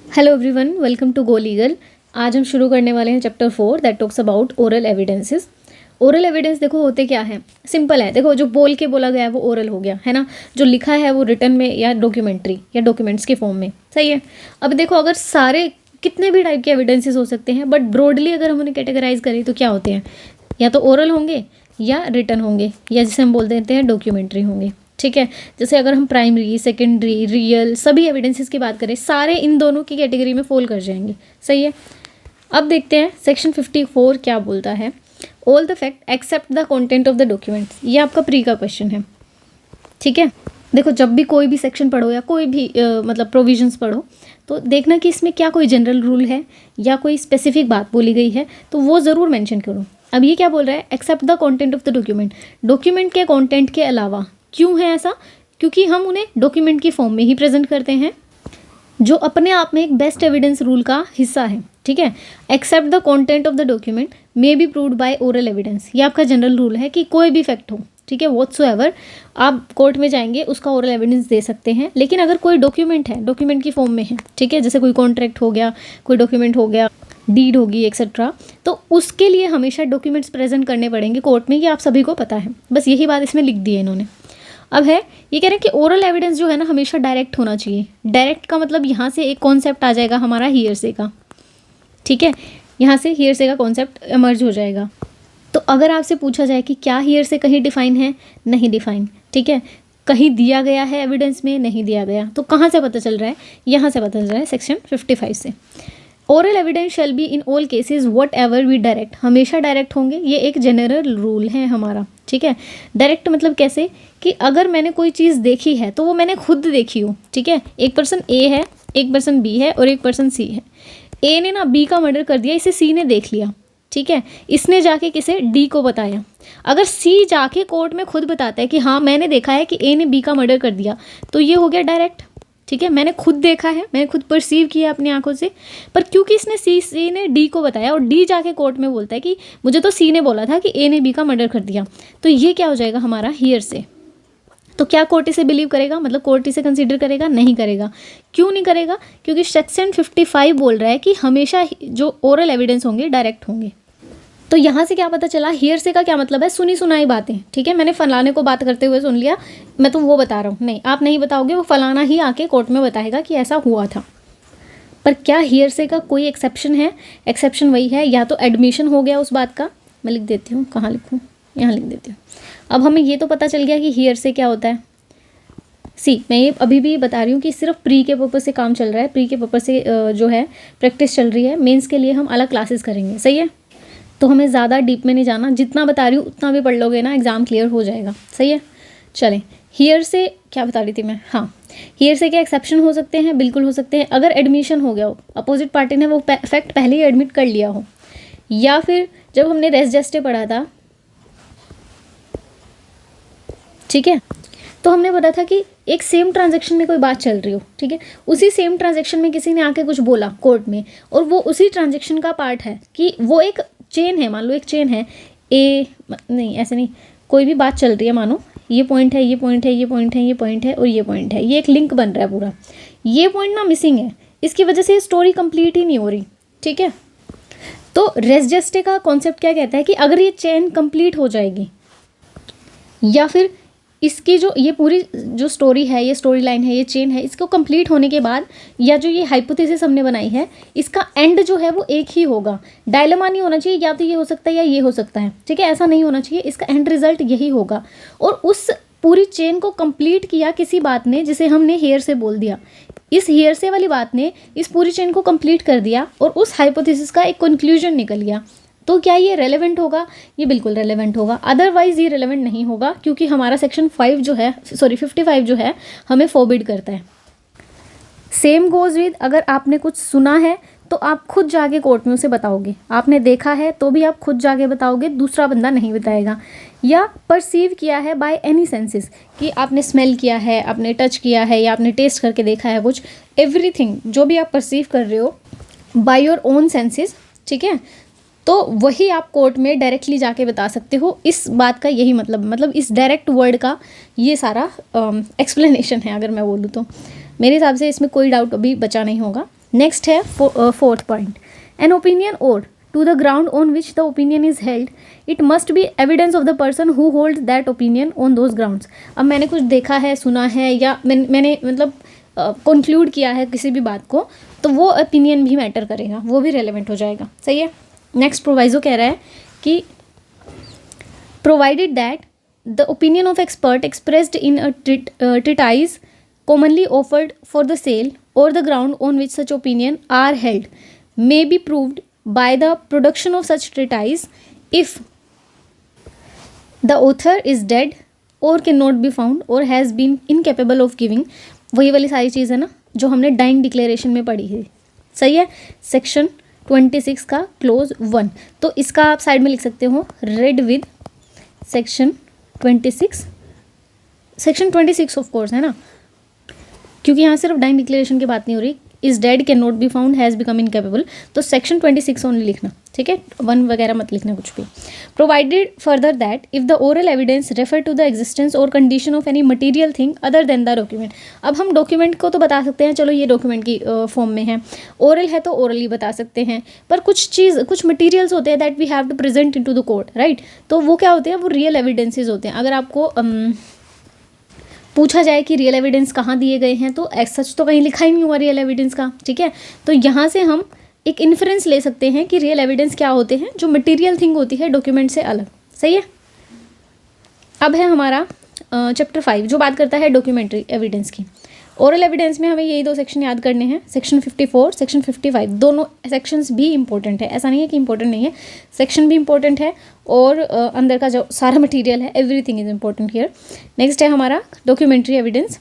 Hello everyone, welcome to Go Legal. आज हम शुरू करने वाले हैं chapter 4 that talks about oral evidences. Oral evidence देखो होते क्या है, सिंपल है। देखो जो बोल के बोला गया है वो ओरल हो गया है ना, जो लिखा है वो रिटन में या डॉक्यूमेंट्री या डॉक्यूमेंट्स के फॉर्म में, सही है। अब देखो अगर सारे कितने भी टाइप के एविडेंसेस हो सकते हैं, बट ब्रॉडली अगर हम उन्हें कैटेगराइज करें तो क्या होते हैं, या तो ओरल होंगे या रिटन होंगे या जिसे हम बोल देते हैं डॉक्यूमेंट्री होंगे। ठीक है, जैसे अगर हम प्राइमरी, सेकेंडरी, रियल सभी एविडेंसेस की बात करें, सारे इन दोनों की कैटेगरी में फॉल कर जाएंगे, सही है। अब देखते हैं सेक्शन 54 क्या बोलता है। All the fact except the content of the documents, ये आपका प्री का क्वेश्चन है। ठीक है, देखो जब भी कोई भी सेक्शन पढ़ो या कोई भी मतलब प्रोविजंस पढ़ो तो देखना कि इसमें क्या कोई जनरल रूल है या कोई स्पेसिफिक बात बोली गई है, तो वो ज़रूर मेंशन करो। अब ये क्या बोल रहा है, except the content of the document, document के कंटेंट के अलावा। क्यों है ऐसा, क्योंकि हम उन्हें डॉक्यूमेंट की फॉर्म में ही प्रेजेंट करते हैं, जो अपने आप में एक बेस्ट एविडेंस रूल का हिस्सा है। ठीक है, except the content of the document may be proved by oral evidence, ये आपका जनरल रूल है कि कोई भी फैक्ट हो, ठीक है, व्हाटसोएवर आप कोर्ट में जाएंगे उसका ओरल एविडेंस दे सकते हैं। लेकिन अगर कोई डॉक्यूमेंट है, डॉक्यूमेंट की फॉर्म में है, ठीक है, जैसे कोई कॉन्ट्रैक्ट हो गया, कोई डॉक्यूमेंट हो गया, डीड होगी एक्सेट्रा, तो उसके लिए हमेशा डॉक्यूमेंट्स प्रेजेंट करने पड़ेंगे कोर्ट में, ये आप सभी को पता है। बस यही बात इसमें लिख दी है इन्होंने। अब है ये कह रहे हैं कि ओरल एविडेंस जो है ना हमेशा डायरेक्ट होना चाहिए। डायरेक्ट का मतलब यहाँ से एक कॉन्सेप्ट आ जाएगा हमारा हियरसे का। ठीक है, यहाँ से हियरसे का कॉन्सेप्ट इमर्ज हो जाएगा। तो अगर आपसे पूछा जाए कि क्या हियरसे कहीं डिफाइन है, नहीं डिफाइन। ठीक है, कहीं दिया गया है एविडेंस में, नहीं दिया गया, तो कहाँ से पता चल रहा है, यहाँ से पता चल रहा है सेक्शन 55 से। Oral evidence shall be in all cases whatever be direct, हमेशा डायरेक्ट होंगे, ये एक जनरल रूल है हमारा। ठीक है, डायरेक्ट मतलब कैसे कि अगर मैंने कोई चीज़ देखी है तो वो मैंने खुद देखी हो। ठीक है, एक पर्सन ए है, एक पर्सन बी है और एक पर्सन सी है। ए ने ना बी का मर्डर कर दिया, इसे सी ने देख लिया। ठीक है, इसने जाके किसे, डी को बताया। अगर सी जाके कोर्ट में खुद बताता है कि हाँ मैंने देखा है कि ए ने बी का मर्डर कर दिया, तो ये हो गया डायरेक्ट। ठीक है, मैंने खुद देखा है, मैंने खुद परसीव किया अपनी आंखों से। पर क्योंकि इसने सी ने डी को बताया और डी जाके कोर्ट में बोलता है कि मुझे तो सी ने बोला था कि ए ने बी का मर्डर कर दिया, तो ये क्या हो जाएगा हमारा हियरसे। तो क्या कोर्ट इसे बिलीव करेगा, मतलब कोर्ट इसे कंसीडर करेगा, नहीं करेगा। क्यों नहीं करेगा, क्योंकि सेक्शन 55 बोल रहा है कि हमेशा जो ओरल एविडेंस होंगे डायरेक्ट होंगे। तो यहाँ से क्या पता चला, हियरसे का क्या मतलब है, सुनी सुनाई बातें। ठीक है, मैंने फलाने को बात करते हुए सुन लिया, मैं तो वो बता रहा हूँ, नहीं आप नहीं बताओगे, वो फलाना ही आके कोर्ट में बताएगा कि ऐसा हुआ था। पर क्या हियरसे का कोई एक्सेप्शन है, एक्सेप्शन वही है या तो एडमिशन हो गया उस बात का। मैं लिख देती हूँ, कहाँ लिखूँ, यहाँ लिख देती हूँ। अब हमें ये तो पता चल गया कि हियरसे क्या होता है। मैं ये अभी भी बता रही हूँ कि सिर्फ प्री के पर्पज़ से काम चल रहा है, प्री के पर्पज़ से जो है प्रैक्टिस चल रही है। मेंस के लिए हम अलग क्लासेस करेंगे, सही है। तो हमें ज़्यादा डीप में नहीं जाना, जितना बता रही हूँ उतना भी पढ़ लोगे ना, एग्ज़ाम क्लियर हो जाएगा, सही है। चलें, हियरसे क्या बता रही थी मैं, हाँ, हियरसे के एक्सेप्शन हो सकते हैं, बिल्कुल हो सकते हैं। अगर एडमिशन हो गया हो, अपोजिट पार्टी ने वो फैक्ट पहले ही एडमिट कर लिया हो, या फिर जब हमने रेस जेस्टे पढ़ा था, ठीक है, तो हमने पता था कि एक सेम ट्रांजैक्शन में कोई बात चल रही हो, ठीक है, उसी सेम ट्रांजैक्शन में किसी ने आके कुछ बोला कोर्ट में, और वो उसी ट्रांजैक्शन का पार्ट है, कि वो एक चेन है, मान लो एक चेन है ए, नहीं ऐसे नहीं, कोई भी बात चल रही है, मानो ये पॉइंट है, ये पॉइंट है, ये पॉइंट है, ये पॉइंट है और ये पॉइंट है, ये एक लिंक बन रहा है पूरा। ये पॉइंट ना मिसिंग है, इसकी वजह से ये स्टोरी कंप्लीट ही नहीं हो रही। ठीक है, तो रेस जेस्टे का कॉन्सेप्ट क्या कहता है कि अगर ये चेन कंप्लीट हो जाएगी, या फिर इसकी जो ये पूरी जो स्टोरी है, ये स्टोरी लाइन है, ये चेन है, इसको कंप्लीट होने के बाद, या जो ये हाइपोथेसिस हमने बनाई है, इसका एंड जो है वो एक ही होगा। डायलेमा नहीं होना चाहिए, या तो ये हो सकता है या ये हो सकता है। ठीक है, ऐसा नहीं होना चाहिए, इसका एंड रिजल्ट यही होगा। और उस पूरी चेन को कंप्लीट किया किसी बात ने, जिसे हमने हेयर से बोल दिया। इस हेयर से वाली बात ने इस पूरी चेन को कंप्लीट कर दिया और उस हाइपोथेसिस का एक कंक्लूजन निकल गया। तो क्या ये रेलेवेंट होगा, ये बिल्कुल रेलेवेंट होगा, अदरवाइज ये रेलेवेंट नहीं होगा, क्योंकि हमारा सेक्शन 55 जो है हमें फॉरबिड करता है। सेम गोज विद, अगर आपने कुछ सुना है तो आप खुद जाके कोर्ट में उसे बताओगे, आपने देखा है तो भी आप खुद जाके बताओगे, दूसरा बंदा नहीं बताएगा। या परसीव किया है बाय एनी सेंसेस, कि आपने स्मेल किया है, आपने टच किया है, या आपने टेस्ट करके देखा है कुछ, एवरीथिंग जो भी आप परसीव कर रहे हो बाय योर ओन सेंसेस, ठीक है, तो वही आप कोर्ट में डायरेक्टली जाके बता सकते हो। इस बात का यही मतलब इस डायरेक्ट वर्ड का ये सारा एक्सप्लेनेशन है, अगर मैं बोलूँ तो। मेरे हिसाब से इसमें कोई डाउट अभी बचा नहीं होगा। नेक्स्ट है फोर्थ पॉइंट, एन ओपिनियन और to the ground on which the opinion is held it must be evidence of the person who hold that opinion on those grounds. अब मैंने कुछ देखा है, सुना है, या मैंने मतलब कंक्लूड किया है किसी भी बात को, तो वो ओपिनियन भी मैटर करेगा, वो भी रेलेवेंट हो जाएगा। सही है। नेक्स्ट प्रोवाइजो कह रहा है कि provided that the opinion of expert expressed in a treatise commonly offered for the sale or the ground on which such opinion are held may be proved by the production of such treatise if the author is dead or cannot be found or has been incapable of giving। वही वाली सारी चीज़ है ना जो हमने dying declaration में पढ़ी है। सही है। सेक्शन 26 का क्लोज 1, तो इसका आप साइड में लिख सकते हो read with section 26 of course है ना, क्योंकि यहाँ सिर्फ डाइंग डिक्लेरेशन की बात नहीं हो रही। Is dead can not be found, has become incapable, तो सेक्शन 26 ओनली लिखना, ठीक है, 1 वगैरह मत लिखना कुछ भी। Provided further that if the oral evidence refer to the existence or condition of any material thing other than the document. अब हम डॉक्यूमेंट को तो बता सकते हैं, चलो ये डॉक्यूमेंट की फॉर्म में है, ओरल है तो ओरली बता सकते हैं, पर कुछ मटीरियल्स होते हैं that we have to present into the court, right, तो वो क्या होते हैं, वो रियल एविडेंसेज होते हैं। अगर आपको पूछा जाए कि रियल एविडेंस कहाँ दिए गए हैं, तो सच तो कहीं लिखा ही नहीं हुआ रियल एविडेंस का, ठीक है, तो यहाँ से हम एक इन्फ्रेंस ले सकते हैं कि रियल एविडेंस क्या होते हैं, जो मटेरियल थिंग होती है डॉक्यूमेंट से अलग। सही है। अब है हमारा चैप्टर 5 जो बात करता है डॉक्यूमेंट्री एविडेंस की। ओरल एविडेंस में हमें यही 2 सेक्शन याद करने हैं, सेक्शन 54, सेक्शन 55, दोनों सेक्शंस भी इंपॉर्टेंट है, ऐसा नहीं है कि इंपॉर्टेंट नहीं है, सेक्शन भी इंपॉर्टेंट है और अंदर का जो सारा मटेरियल है everything is important here. Next है हमारा documentary evidence,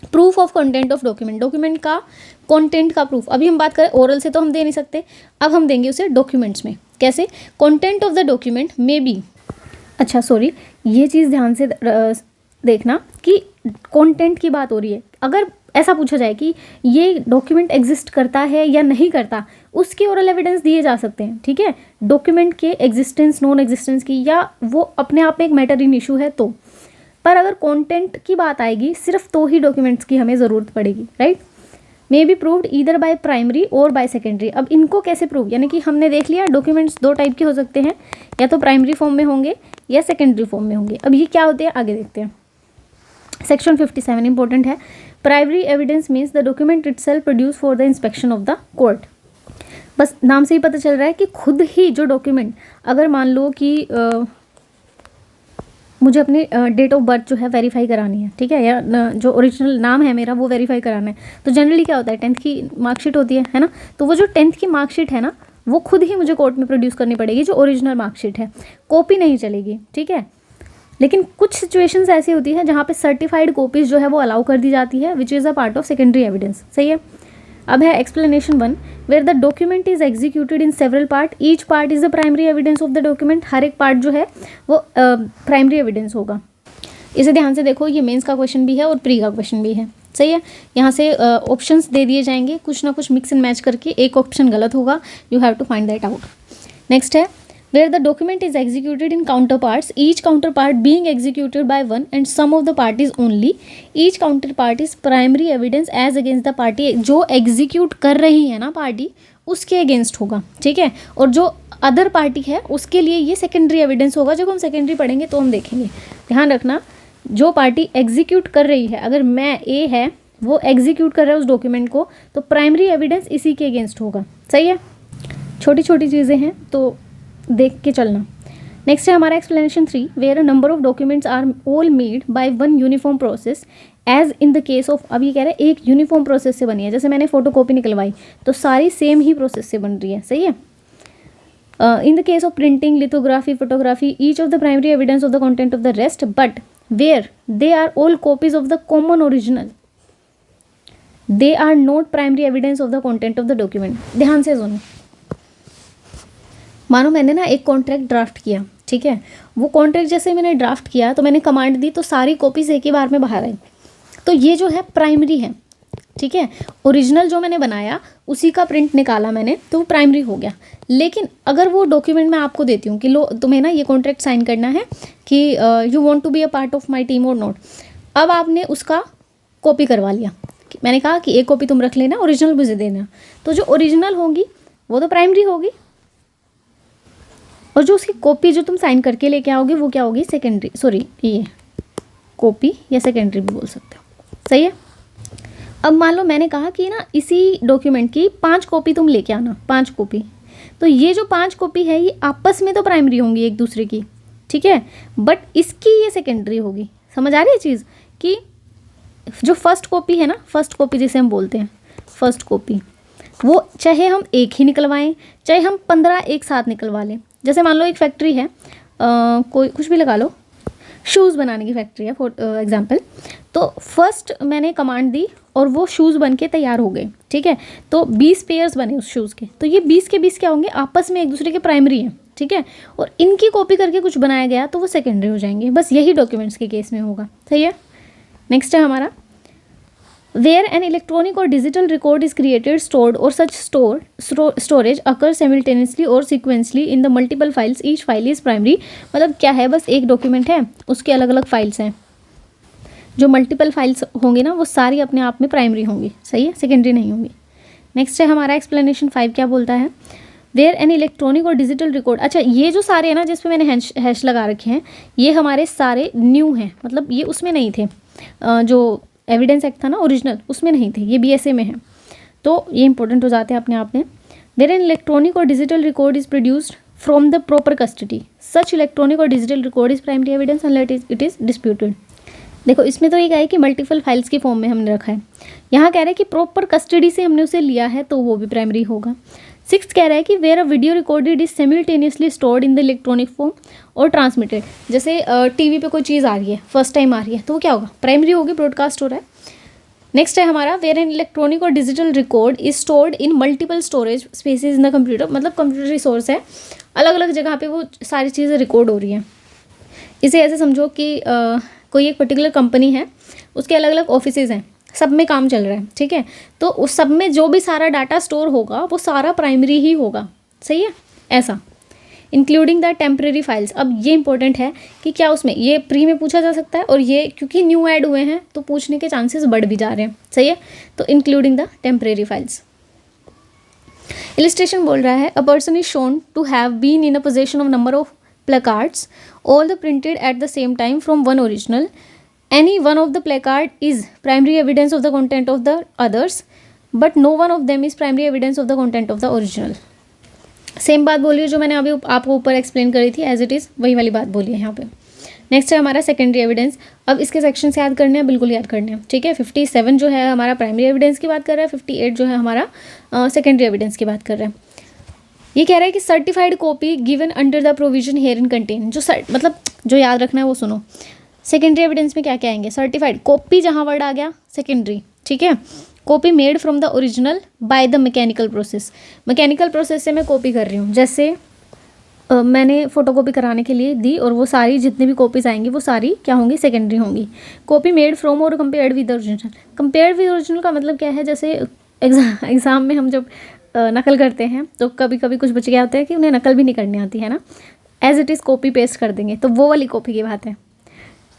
proof of content of document, document का कंटेंट का प्रूफ। अभी हम बात करें ओरल से तो हम दे नहीं सकते, अब हम देंगे उसे डॉक्यूमेंट्स में। कैसे? Content of the document may B, अच्छा सॉरी, ये चीज़ ध्यान से देखना कि कंटेंट की बात हो रही है। अगर ऐसा पूछा जाए कि ये डॉक्यूमेंट एग्जिस्ट करता है या नहीं करता, उसके ओरल एविडेंस दिए जा सकते हैं, ठीक है, डॉक्यूमेंट के एग्जिस्टेंस नॉन एग्जिस्टेंस की, या वो अपने आप में एक मैटर इन इशू है तो। पर अगर कंटेंट की बात आएगी सिर्फ तो ही डॉक्यूमेंट्स की हमें ज़रूरत पड़ेगी, right. May be proved either by primary और बाय सेकेंडरी। अब इनको कैसे प्रूव, यानी कि हमने देख लिया डॉक्यूमेंट्स 2 टाइप के हो सकते हैं, या तो प्राइमरी फॉर्म में होंगे या सेकेंडरी फॉर्म में होंगे। अब ये क्या होते हैं आगे देखते हैं। सेक्शन 57 इंपॉर्टेंट है। Primary evidence means the document itself produce for the inspection of the court. बस नाम से ही पता चल रहा है कि खुद ही जो डॉक्यूमेंट, अगर मान लो कि मुझे अपनी डेट ऑफ बर्थ जो है वेरीफाई करानी है, ठीक है, या जो ओरिजिनल नाम है मेरा वो वेरीफाई कराना है, तो जनरली क्या होता है 10th की मार्कशीट होती है ना, तो वो जो 10th की मार्कशीट है ना वो खुद ही मुझे कोर्ट में प्रोड्यूस करनी पड़ेगी, जो ओरिजिनल मार्कशीट है, कॉपी नहीं चलेगी, ठीक है। लेकिन कुछ सिचुएशंस ऐसी होती है जहाँ पे सर्टिफाइड कॉपीज़ जो है वो अलाउ कर दी जाती है, which is a part of secondary evidence. सही है। अब है explanation 1, where the document is executed in several part, each part is the primary evidence of the document. हर एक पार्ट जो है वो प्राइमरी एविडेंस होगा। इसे ध्यान से देखो, ये मेंस का क्वेश्चन भी है और प्री का क्वेश्चन भी है। सही है। यहाँ से ऑप्शंस दे दिए जाएंगे, कुछ ना कुछ मिक्स एंड मैच करके, एक ऑप्शन गलत होगा, you have to find that out. Next है where the document is executed in counterparts, each counterpart being executed by one and some of the parties only, each counterpart is primary evidence as against the party। जो execute कर रही है ना party, उसके against होगा, ठीक है, और जो अदर पार्टी है उसके लिए ये सेकेंडरी एविडेंस होगा। जब हम सेकेंडरी पढ़ेंगे तो हम देखेंगे। ध्यान रखना, जो पार्टी एग्जीक्यूट कर रही है, अगर मैं ए है वो एग्जीक्यूट कर रहा है उस डॉक्यूमेंट को, तो प्राइमरी एविडेंस इसी के अगेंस्ट होगा। सही है। छोटी छोटी चीज़ें हैं तो देख के चलना। नेक्स्ट है हमारा explanation 3, where a number of documents are all made by one uniform process as in the case of. अब ये कह रहे हैं एक यूनिफॉर्म प्रोसेस से बनी है, जैसे मैंने फोटोकॉपी निकलवाई तो सारी सेम ही प्रोसेस से बन रही है। सही है। In the case of printing, lithography, photography, each of the primary evidence of the content of the rest, but where they are all copies of the common original, they are not primary evidence of the content of the document. ध्यान से सुनो, मानो मैंने ना एक contract draft किया, ठीक है, वो कॉन्ट्रैक्ट जैसे मैंने ड्राफ्ट किया तो मैंने कमांड दी तो सारी कॉपीज एक ही बार में बाहर आई, तो ये जो है प्राइमरी है, ठीक है। ओरिजिनल जो मैंने बनाया उसी का प्रिंट निकाला मैंने, तो वो प्राइमरी हो गया। लेकिन अगर वो डॉक्यूमेंट मैं आपको देती हूँ कि लो तुम्हें ना ये कॉन्ट्रैक्ट साइन करना है कि you want to be a part of my team और नॉट, अब आपने उसका कॉपी करवा लिया, मैंने कहा कि एक कॉपी तुम रख लेना, ओरिजिनल मुझे देना। तो जो ओरिजिनल होगी वो तो प्राइमरी होगी, और जो उसकी कॉपी जो तुम साइन करके लेके आओगे वो क्या होगी, सेकेंडरी। सॉरी, ये कॉपी या सेकेंडरी भी बोल सकते हो, सही है। अब मान लो मैंने कहा कि ना इसी डॉक्यूमेंट की 5 कॉपी तुम लेके आना, 5 कॉपी। तो ये जो 5 कॉपी है ये आपस में तो प्राइमरी होंगी एक दूसरे की, ठीक है, बट इसकी ये सेकेंडरी होगी। समझ आ रही है चीज़ कि जो फर्स्ट कॉपी है ना, फर्स्ट कॉपी जिसे हम बोलते हैं फर्स्ट कॉपी, वो चाहे हम एक ही निकलवाएं चाहे हम 15 एक साथ निकलवा लें। जैसे मान लो एक फैक्ट्री है, कोई कुछ भी लगा लो, शूज़ बनाने की फैक्ट्री है फॉर एग्जांपल। तो फर्स्ट मैंने कमांड दी और वो शूज़ बन के तैयार हो गए, ठीक है। तो 20 पेयर्स बने उस शूज़ के, तो ये 20 के 20 क्या होंगे, आपस में एक दूसरे के प्राइमरी हैं, ठीक है। और इनकी कॉपी करके कुछ बनाया गया तो वो सेकेंडरी हो जाएंगे। बस यही डॉक्यूमेंट्स के केस में होगा, सही है। नेक्स्ट है हमारा, where an electronic or digital record is created, stored or such storage occurs simultaneously or sequentially in the multiple files, each file is primary। मतलब क्या है, बस एक डॉक्यूमेंट है, उसके अलग अलग फाइल्स हैं, जो मल्टीपल फाइल्स होंगी ना वो सारी अपने आप में प्राइमरी होंगी, सही है, सेकेंडरी नहीं होंगी। नेक्स्ट है हमारा एक्सप्लेनेशन 5, क्या बोलता है, where an electronic or digital record. अच्छा, ये जो सारे हैं ना जिस पे मैंने हैश लगा रखे हैं, ये हमारे सारे न्यू हैं, मतलब ये उसमें नहीं थे, जो एविडेंस एक्ट था ना ओरिजिनल, उसमें नहीं थे, ये बीएसए में है, तो ये इंपॉर्टेंट हो जाते हैं अपने आप में। Where an electronic or digital record is produced from the proper custody, such electronic or digital record is primary evidence unless it is disputed. देखो इसमें तो ये कहा है कि मल्टीपल फाइल्स की फॉर्म में हमने रखा है, यहाँ कह रहा है कि प्रॉपर कस्टडी से हमने उसे लिया है तो वो भी प्राइमरी होगा। 6th कह रहा है कि where a video recorded is simultaneously stored in the electronic form और ट्रांसमिटेड। जैसे टीवी पे कोई चीज़ आ रही है, फर्स्ट टाइम आ रही है, तो वो क्या होगा, प्राइमरी होगी, ब्रॉडकास्ट हो रहा है। नेक्स्ट है हमारा, where an electronic or digital record is stored in multiple storage spaces in the computer. मतलब कंप्यूटर रिसोर्स है, अलग अलग जगह पे वो सारी चीज़ें रिकॉर्ड हो रही हैं। इसे ऐसे समझो कि कोई एक पर्टिकुलर कंपनी है, उसके अलग अलग ऑफिसेज हैं, सब में काम चल रहा है, ठीक है। तो उस सब में जो भी सारा डाटा स्टोर होगा वो सारा प्राइमरी ही होगा, सही है, ऐसा। Including the temporary files. अब ये इंपॉर्टेंट है कि क्या उसमें, ये प्री में पूछा जा सकता है, और ये क्योंकि न्यू ऐड हुए हैं तो पूछने के चांसेस बढ़ भी जा रहे हैं, सही है। तो including the temporary files. Illustration बोल रहा है, a person is shown to have been in a possession of number of placards, all the printed at the same time from one original. Any one of the placard is primary evidence of the content of the others, but no one of them is primary evidence of the content of the original. Same बात बोलिए जो मैंने अभी आपको ऊपर explain करी थी, as it is वही वाली बात बोली है यहाँ पे। नेक्स्ट है हमारा सेकेंडरी एविडेंस। अब इसके सेक्शन से याद करने हैं, बिल्कुल याद करने हैं, ठीक है। 57 जो है हमारा प्राइमरी एविडेंस की बात कर रहा है, 58 जो है हमारा सेकेंडरी एविडेंस की बात कर रहा है। ये कह रहा है कि certified copy given under the provision here in contain. जो मतलब जो याद रखना है वो सुनो। सेकेंडरी एविडेंस में क्या क्या आएंगे, सर्टिफाइड कॉपी, जहाँ वर्ड आ गया सेकेंडरी, ठीक है। Copy made from the original by the mechanical process. Mechanical process से मैं कॉपी कर रही हूँ, जैसे मैंने फ़ोटोकॉपी कराने के लिए दी और वो सारी जितनी भी कॉपीज़ आएंगी वो सारी क्या होंगी, सेकेंडरी होंगी। कॉपी मेड फ्रॉम और compared with original. Compared with original का मतलब क्या है, जैसे एग्ज़ाम में हम जब नकल करते हैं तो कभी कभी कुछ बच्चे क्या होते हैं कि उन्हें नकल भी नहीं करनी आती है ना, as it is copy paste कर देंगे, तो वो वाली कॉपी की बात है।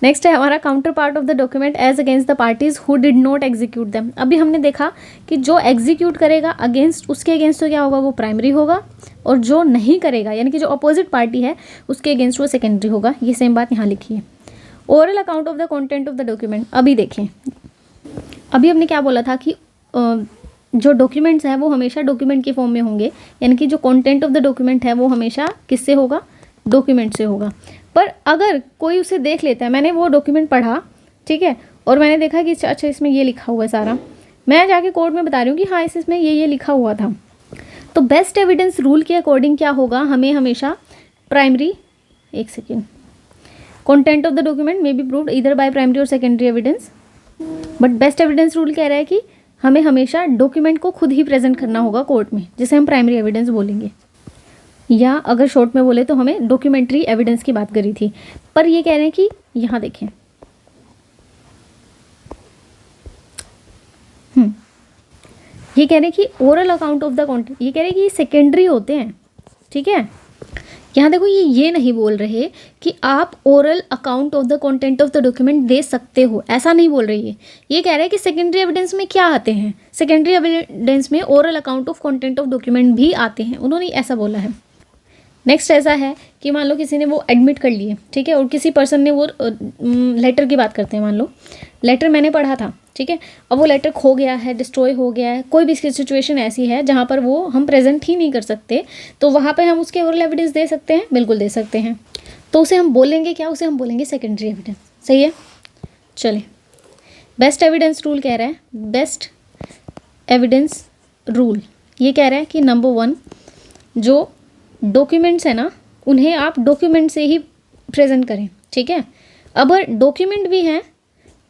नेक्स्ट है हमारा counterpart of the document as against the parties who did not execute them. अभी हमने देखा कि जो एग्जीक्यूट करेगा अगेंस्ट, उसके अगेंस्ट तो क्या होगा, वो प्राइमरी होगा, और जो नहीं करेगा यानी कि जो अपोजिट पार्टी है उसके अगेंस्ट वो सेकेंडरी होगा। ये सेम बात यहाँ लिखी है। Oral account of the content of the document. अभी देखें, अभी हमने क्या बोला था कि जो डॉक्यूमेंट्स हैं वो हमेशा डॉक्यूमेंट के फॉर्म में होंगे, यानी कि जो कंटेंट ऑफ द डॉक्यूमेंट है वो हमेशा किससे होगा, डॉक्यूमेंट से होगा। पर अगर कोई उसे देख लेता है, मैंने वो डॉक्यूमेंट पढ़ा, ठीक है, और मैंने देखा कि अच्छा इसमें ये लिखा हुआ है सारा, मैं जाके कोर्ट में बता रही हूँ कि हाँ इसमें ये लिखा हुआ था, तो बेस्ट एविडेंस रूल के अकॉर्डिंग क्या होगा, हमें हमेशा प्राइमरी, एक second, content of the document may be proved either by primary or secondary evidence, but best evidence rule कह रहा है कि हमें हमेशा डॉक्यूमेंट को खुद ही प्रेजेंट करना होगा कोर्ट में, जिसे हम प्राइमरी एविडेंस बोलेंगे, या अगर शॉर्ट में बोले तो हमें डॉक्यूमेंट्री एविडेंस की बात करी थी। पर ये कह रहे हैं कि यहाँ देखें, ये कह रहे हैं कि oral account of the content, ये कह रहे हैं कि ये सेकेंडरी होते हैं, ठीक है, यहाँ देखो ये नहीं बोल रहे कि आप oral account of the content of the document दे सकते हो, ऐसा नहीं बोल रही है। ये कह रहे हैं कि सेकेंडरी एविडेंस में क्या आते हैं, सेकेंडरी एविडेंस में oral account of content of document भी आते हैं, उन्होंने ऐसा बोला है। नेक्स्ट ऐसा है कि मान लो किसी ने वो एडमिट कर लिए, ठीक है, और किसी पर्सन ने वो लेटर की बात करते हैं, मान लो लेटर मैंने पढ़ा था, ठीक है, अब वो लेटर खो गया है, डिस्ट्रॉय हो गया है, कोई भी सिचुएशन ऐसी है जहाँ पर वो हम प्रेजेंट ही नहीं कर सकते, तो वहाँ पर हम उसके ओरल एविडेंस दे सकते हैं, बिल्कुल दे सकते हैं। तो उसे हम बोलेंगे क्या, उसे हम बोलेंगे सेकेंडरी एविडेंस। सही है, चलिए बेस्ट एविडेंस रूल कह रहा है, बेस्ट एविडेंस रूल ये कह रहा है कि नंबर 1, जो डॉक्यूमेंट्स है ना उन्हें आप डॉक्यूमेंट से ही प्रेजेंट करें, ठीक है। अगर डॉक्यूमेंट भी हैं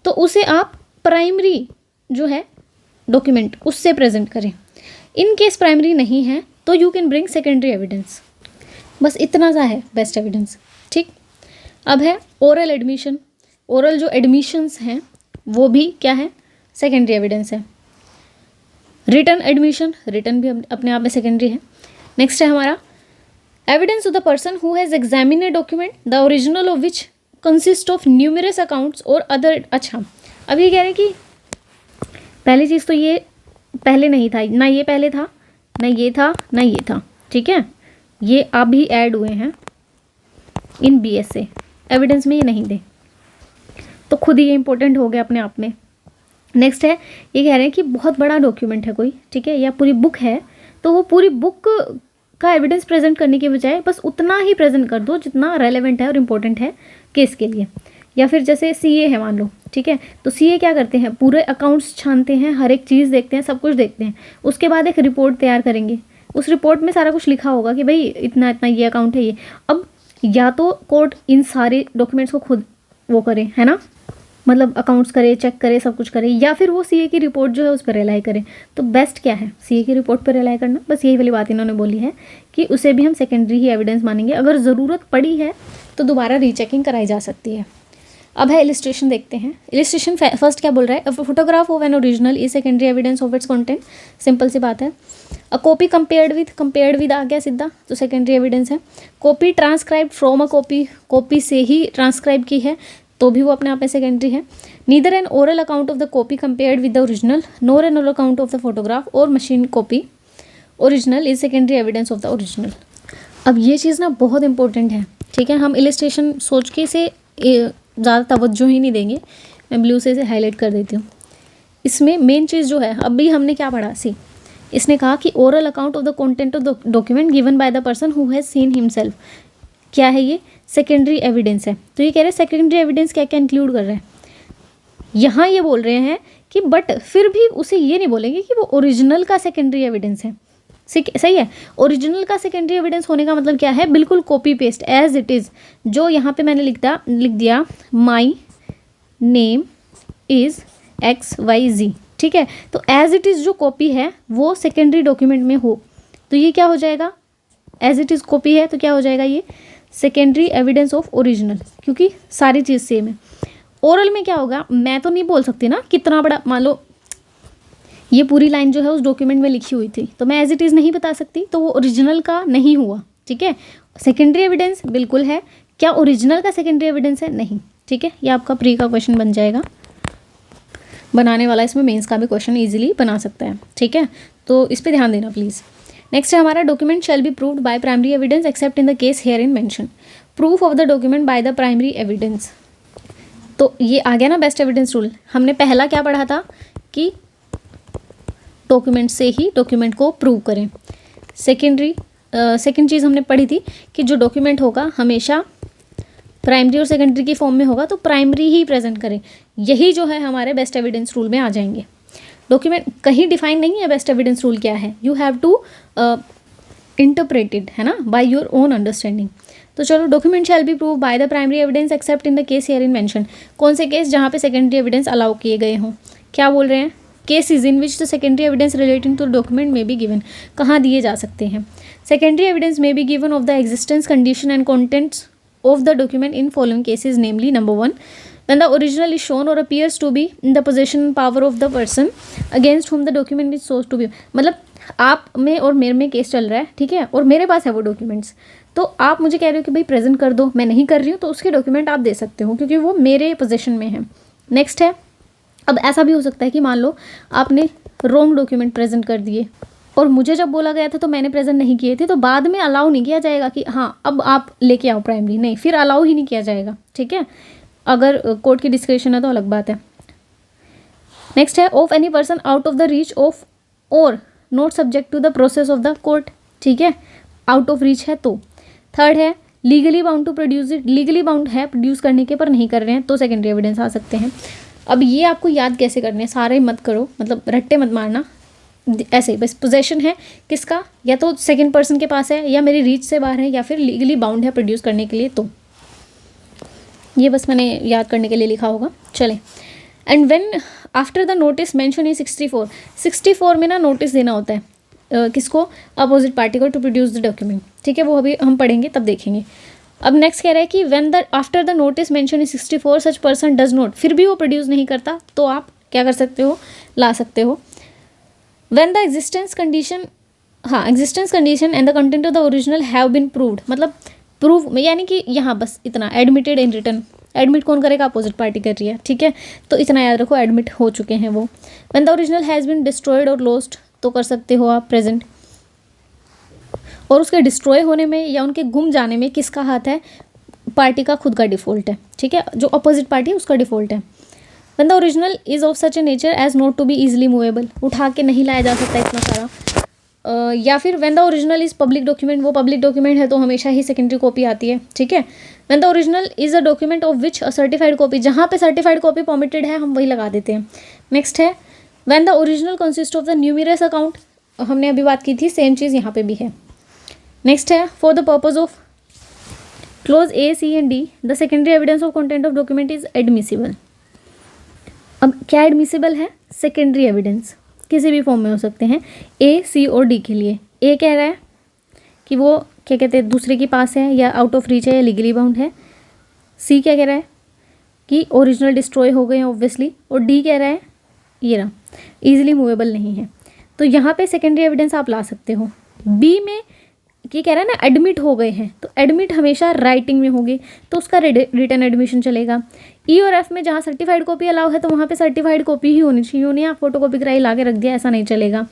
तो उसे आप प्राइमरी जो है डॉक्यूमेंट उससे प्रेजेंट करें। इन केस प्राइमरी नहीं है तो you can bring secondary evidence. बस इतना सा है बेस्ट एविडेंस, ठीक। अब है ओरल एडमिशन। ओरल जो एडमिशंस हैं वो भी क्या है, सेकेंडरी एविडेंस है। रिटन एडमिशन, रिटन भी अपने आप में सेकेंडरी है। नेक्स्ट है हमारा evidence of the person who has examine a document the original of which consist of numerous accounts और अदर। अच्छा, अब ये कह रहे हैं कि पहली चीज़ तो ये पहले नहीं था ना, ये पहले था ना, ये था ना, ये था, ठीक है, ये अभी ऐड हुए हैं इन BSA एविडेंस में, ये नहीं दे तो खुद ही ये इंपॉर्टेंट हो गया अपने आप में। नेक्स्ट है ये कह रहे हैं कि बहुत बड़ा डॉक्यूमेंट है कोई, ठीक है, या पूरी बुक है, तो वो पूरी बुक का एविडेंस प्रेजेंट करने के बजाय बस उतना ही प्रेजेंट कर दो जितना रेलेवेंट है और इम्पोर्टेंट है केस के लिए। या फिर जैसे CA है मान लो, ठीक है, तो CA क्या करते हैं, पूरे अकाउंट्स छानते हैं, हर एक चीज़ देखते हैं, सब कुछ देखते हैं, उसके बाद एक रिपोर्ट तैयार करेंगे। उस रिपोर्ट में सारा कुछ लिखा होगा कि भाई इतना इतना ये अकाउंट है ये। अब या तो कोर्ट इन सारे डॉक्यूमेंट्स को खुद वो करे, है ना, मतलब अकाउंट्स करे, चेक करे, सब कुछ करे, या फिर वो CA की रिपोर्ट जो है उस पर रिलाई करे। तो बेस्ट क्या है, CA की रिपोर्ट पर रिलाई करना। बस यही वाली बात इन्होंने बोली है कि उसे भी हम सेकेंडरी ही एविडेंस मानेंगे। अगर ज़रूरत पड़ी है तो दोबारा रीचेकिंग कराई जा सकती है। अब है इलिस्ट्रेशन, देखते हैं इलिस्ट्रेशन। फर्स्ट क्या बोल रहा है, photograph of an original is secondary evidence of its content. Simple सी बात है। अ कॉपी कंपेयर्ड विद आ गया सीधा, तो सेकेंडरी एविडेंस है। Copy transcribed from a copy से ही ट्रांसक्राइब की है तो भी वो अपने आप में सेकेंडरी है। Neither an oral account of the copy compared with the original nor an oral account of the photograph or machine copy original is secondary evidence of the original. अब ये चीज़ ना बहुत इंपॉर्टेंट है, ठीक है, हम इलिस्ट्रेशन सोच के इसे ज़्यादा तवज्जो ही नहीं देंगे, मैं ब्लू से इसे हाईलाइट कर देती हूँ। इसमें मेन चीज़ जो है, अभी हमने क्या पढ़ा, इसने कहा कि oral account of the content of the document given by the person who has seen himself, क्या है ये, सेकेंडरी एविडेंस है। तो ये कह रहे हैं सेकेंडरी एविडेंस क्या क्या इंक्लूड कर रहा है। यहाँ ये बोल रहे हैं कि बट फिर भी उसे ये नहीं बोलेंगे कि वो ओरिजिनल का सेकेंडरी एविडेंस है। सही है, ओरिजिनल का सेकेंडरी एविडेंस होने का मतलब क्या है, बिल्कुल copy paste as it is. जो यहाँ पे मैंने लिख दिया माई नेम इज़ XYZ, ठीक है, तो एज इट इज़ जो कॉपी है वो सेकेंडरी डॉक्यूमेंट में हो तो ये क्या हो जाएगा, एज इट इज़ कॉपी है तो क्या हो जाएगा, ये सेकेंडरी एविडेंस ऑफ ओरिजिनल, क्योंकि सारी चीज़ सेम है। ओरल में क्या होगा, मैं तो नहीं बोल सकती ना कितना बड़ा, मान लो ये पूरी लाइन जो है उस डॉक्यूमेंट में लिखी हुई थी तो मैं एज इट इज़ नहीं बता सकती, तो वो ओरिजिनल का नहीं हुआ, ठीक है। सेकेंडरी एविडेंस बिल्कुल है, क्या ओरिजिनल का सेकेंडरी एविडेंस है, नहीं, ठीक है। ये आपका प्री का क्वेश्चन बन जाएगा, बनाने वाला इसमें मेंस का भी क्वेश्चन इजीली बना सकता है, ठीक है, तो इस पर ध्यान देना प्लीज़। नेक्स्ट है हमारा document shall be proved by primary evidence accept in the case here in mention. Proof of the document by the primary evidence, तो ये आ गया ना बेस्ट एविडेंस रूल। हमने पहला क्या पढ़ा था कि डॉक्यूमेंट से ही डॉक्यूमेंट को प्रूव करें। सेकेंड चीज़ हमने पढ़ी थी कि जो डॉक्यूमेंट होगा हमेशा प्राइमरी और सेकेंडरी की फॉर्म में होगा तो प्राइमरी ही प्रेजेंट करें। यही जो है हमारे बेस्ट एविडेंस रूल में आ जाएंगे। डॉक्यूमेंट कहीं डिफाइन नहीं है बेस्ट एविडेंस रूल क्या है, यू हैव टू इंटरप्रेटेड, है ना, बाय योर ओन अंडरस्टैंडिंग। तो चलो, document shall be prove by the primary evidence accept in the case here in mention. कौन से केस जहाँ पे सेकेंडरी एविडेंस अलाउ किए गए हों, क्या बोल रहे हैं, cases in which the secondary evidence relating to document may be given, कहाँ दिए जा सकते हैं। Secondary evidence may be given of the existence condition and contents of the document in following cases, namely number 1, when the original is shown or appears to be in the possession and power of the person against whom the document is supposed to be। मतलब आप में और मेरे में case चल रहा है, ठीक है, और मेरे पास है वो डॉक्यूमेंट्स, तो आप मुझे कह रहे हो कि भाई प्रेजेंट कर दो, मैं नहीं कर रही हूँ, तो उसके डॉक्यूमेंट आप दे सकते हो क्योंकि वो मेरे पोजीशन में है। नेक्स्ट है, अब ऐसा भी हो सकता है कि मान लो आपने रॉन्ग डॉक्यूमेंट प्रेजेंट कर दिए और मुझे जब बोला गया था तो मैंने प्रेजेंट नहीं किए थे, तो बाद में अलाउ नहीं किया जाएगा कि हाँ अब आप लेके आओ प्राइमरी, नहीं, फिर अलाउ ही नहीं किया जाएगा, ठीक है। अगर कोर्ट की डिस्क्रिप्शन है तो अलग बात है। नेक्स्ट है, of any person out of the reach of or not subject to the process of the court, ठीक है, आउट ऑफ रीच है तो। थर्ड है, legally bound to produce it, legally bound है प्रोड्यूस करने के पर नहीं कर रहे हैं तो सेकेंडरी एविडेंस आ सकते हैं। अब ये आपको याद कैसे करने हैं, सारे मत करो, मतलब रट्टे मत मारना, ऐसे ही बस पोजेशन है किसका, या तो सेकंड पर्सन के पास है या मेरी रीच से बाहर है या फिर लीगली बाउंड है प्रोड्यूस करने के लिए, तो ये बस मैंने याद करने के लिए लिखा होगा। चले, and when after the notice mention in 64 में ना नोटिस देना होता है किसको, अपोजिट पार्टी को, टू प्रोड्यूस द डॉक्यूमेंट, ठीक है, वो अभी हम पढ़ेंगे तब देखेंगे। अब नेक्स्ट कह रहा है कि when the after the notice mention in 64 such person does not, फिर भी वो प्रोड्यूस नहीं करता तो आप क्या कर सकते हो, ला सकते हो। व्हेन द एग्जिस्टेंस कंडीशन, हाँ, existence condition and the content of the original have been proved, मतलब प्रूव यानी कि यहाँ बस इतना, एडमिटेड इन रिटर्न, एडमिट कौन करेगा, अपोजिट पार्टी कर रही है, ठीक है, तो इतना याद रखो, एडमिट हो चुके हैं वो। When the original has been destroyed और लॉस्ट, तो कर सकते हो आप प्रेजेंट, और उसके डिस्ट्रॉय होने में या उनके गुम जाने में किसका हाथ है, पार्टी का खुद का डिफ़ॉल्ट है, ठीक है, जो अपोजिट पार्टी है उसका डिफ़ॉल्ट है। When the original is of such a nature as not to be easily movable, उठा के नहीं लाया जा सकता इतना सारा, या फिर when the original is public document, वो पब्लिक डॉक्यूमेंट है तो हमेशा ही सेकेंडरी कॉपी आती है, ठीक है। When the original is a document of which a certified copy, जहाँ पे सर्टिफाइड कॉपी परमिटेड है हम वही लगा देते हैं। नेक्स्ट है, when the original consist of the numerous account, हमने अभी बात की थी, सेम चीज़ यहाँ पे भी है। नेक्स्ट है, for the purpose of clause A, C and D the secondary evidence of content of document is admissible. अब क्या एडमिसिबल है, सेकेंडरी एविडेंस किसी भी फॉर्म में हो सकते हैं, ए, सी और डी के लिए। ए कह रहा है कि वो क्या कहते हैं, दूसरे के पास है या आउट ऑफ रीच है या लीगली बाउंड है। सी क्या कह रहा है कि ओरिजिनल डिस्ट्रॉय हो गए हैं ऑब्वियसली, और डी कह रहा है ये रहा, ईजिली मूवेबल नहीं है, तो यहाँ पे सेकेंडरी एविडेंस आप ला सकते हो। बी में ये कह रहा है ना एडमिट हो गए हैं, तो एडमिट हमेशा राइटिंग में होगी तो उसका रिटर्न एडमिशन चलेगा। ई और एफ में जहाँ सर्टिफाइड कॉपी अलाउ है तो वहाँ पे सर्टिफाइड कॉपी ही होनी चाहिए, उन्हें आप फोटो कॉपी कराई ला के रख दिया, ऐसा नहीं चलेगा।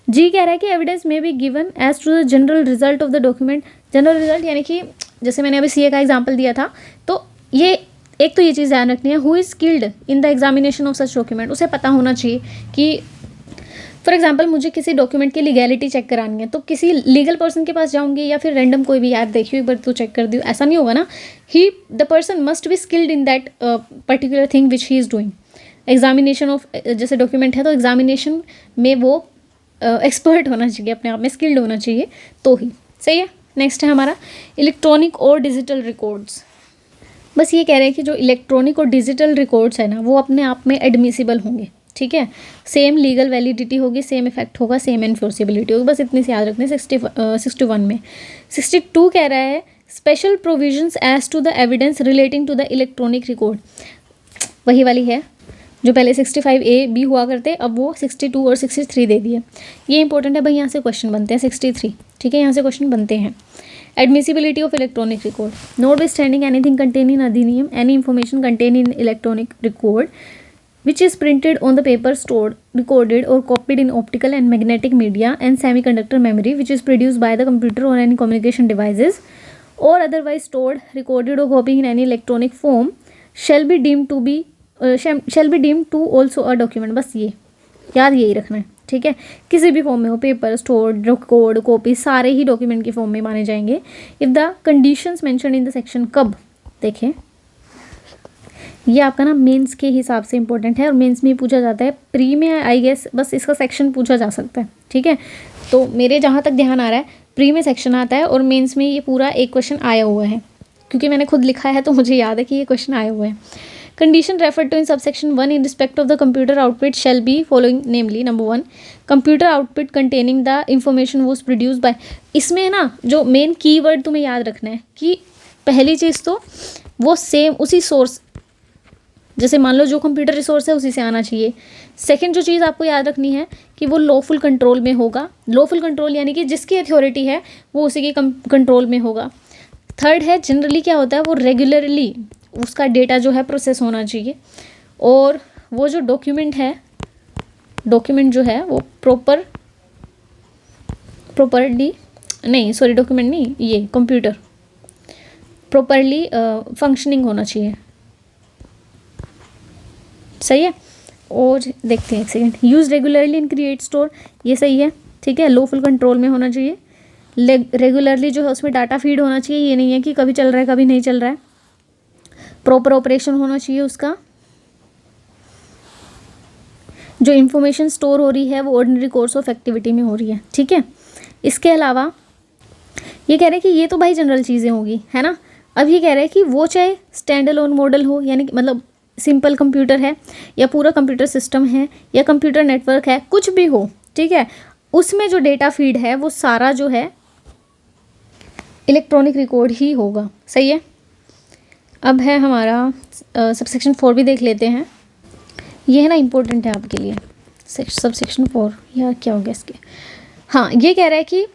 जी कह रहा है कि evidence may be given as to the general result of the document, general result यानी कि जैसे मैंने अभी सीए का एग्जाम्पल दिया था, तो ये एक तो ये चीज़ ध्यान रखनी है, who is skilled in the examination of such document, उसे पता होना चाहिए कि फॉर एग्जाम्पल मुझे किसी डॉक्यूमेंट की लीगैलिटी चेक करानी है तो किसी लीगल पर्सन के पास जाऊंगी या फिर रैंडम कोई भी, यार देखियो एक बार तू चेक कर दियो, ऐसा नहीं होगा ना। He the person must be skilled in that particular thing which he is doing. Examination of जैसे डॉक्यूमेंट है तो एग्जामिनेशन में वो एक्सपर्ट होना चाहिए, अपने आप में स्किल्ड होना चाहिए तो ही सही है। नेक्स्ट है हमारा इलेक्ट्रॉनिक और डिजिटल रिकॉर्ड्स। बस ये कह रहे हैं कि जो इलेक्ट्रॉनिक और डिजिटल रिकॉर्ड्स है ना वो अपने आप में एडमिसिबल होंगे, ठीक है, सेम लीगल वैलिडिटी होगी, सेम इफेक्ट होगा, सेम एनफोर्सिबिलिटी होगी, बस इतनी सी याद रखने। 61 में 62 कह रहा है special provisions as to the evidence relating to the electronic record, वही वाली है जो पहले 65A B हुआ करते, अब वो 62 और 63 दे दिए। ये इंपॉर्टेंट है भाई, यहाँ से क्वेश्चन बनते हैं 63, ठीक है, यहाँ से क्वेश्चन बनते हैं। Admissibility of electronic record, notwithstanding anything contain in अधिनियम, any information contain in electronic record which is printed on the paper, stored, recorded or copied in optical and magnetic media and semiconductor memory, which is produced by the computer or any communication devices, or otherwise stored, recorded or copied in any electronic form, shall be deemed to also a document। बस ये याद यही रखना है, ठीक है, किसी भी फॉर्म में हो, पेपर, स्टोर्ड, रिकॉर्ड, कॉपी, सारे ही डॉक्यूमेंट की फॉर्म में माने जाएंगे। If the conditions mention in the section, कब, देखें ये आपका ना मेंस के हिसाब से इंपॉर्टेंट है और मेंस में पूछा जाता है, प्री में आई गेस बस इसका सेक्शन पूछा जा सकता है, ठीक है, तो मेरे जहाँ तक ध्यान आ रहा है प्री में सेक्शन आता है और मेंस में ये पूरा एक क्वेश्चन आया हुआ है, क्योंकि मैंने खुद लिखा है तो मुझे याद है कि ये क्वेश्चन आया हुआ है। Condition refer to in subsection 1 in respect of the computer output shall be following, namely number 1 computer output containing the information was produce by. इसमें ना जो मेन कीवर्ड तुम्हें याद रखना है कि पहली चीज़ तो वो सेम उसी सोर्स, जैसे मान लो जो कंप्यूटर रिसोर्स है उसी से आना चाहिए। सेकंड जो चीज़ आपको याद रखनी है कि वो लॉफुल कंट्रोल में होगा। लॉफुल कंट्रोल यानी कि जिसकी अथॉरिटी है वो उसी के कंट्रोल में होगा। थर्ड है जनरली क्या होता है, वो रेगुलरली उसका डेटा जो है प्रोसेस होना चाहिए। और वो जो डॉक्यूमेंट जो है वो प्रॉपरली नहीं, सॉरी डॉक्यूमेंट नहीं, ये कंप्यूटर प्रॉपरली फंक्शनिंग होना चाहिए। सही है। और देखते हैं एक second, use regularly in create store, ये सही है, ठीक है। लॉफुल कंट्रोल में होना चाहिए। रेगुलरली जो है उसमें डाटा फीड होना चाहिए, ये नहीं है कि कभी चल रहा है कभी नहीं चल रहा है। प्रॉपर ऑपरेशन होना चाहिए उसका। जो इंफॉर्मेशन स्टोर हो रही है वो ऑर्डिनरी कोर्स ऑफ एक्टिविटी में हो रही है, ठीक है। इसके अलावा ये कह रहे हैं कि ये तो भाई जनरल चीज़ें होगी, है ना। अब ये कह रहे हैं कि वो चाहे स्टैंड अलोन मॉडल हो, यानी कि मतलब सिंपल कंप्यूटर है या पूरा कंप्यूटर सिस्टम है या कंप्यूटर नेटवर्क है, कुछ भी हो, ठीक है, उसमें जो डेटा फीड है वो सारा जो है इलेक्ट्रॉनिक रिकॉर्ड ही होगा। सही है। अब है हमारा सबसेक्शन 4 भी देख लेते हैं। ये है ना इम्पोर्टेंट है आपके लिए, सबसेक्शन 4 या क्या हो गया इसके। हाँ, ये कह रहा है कि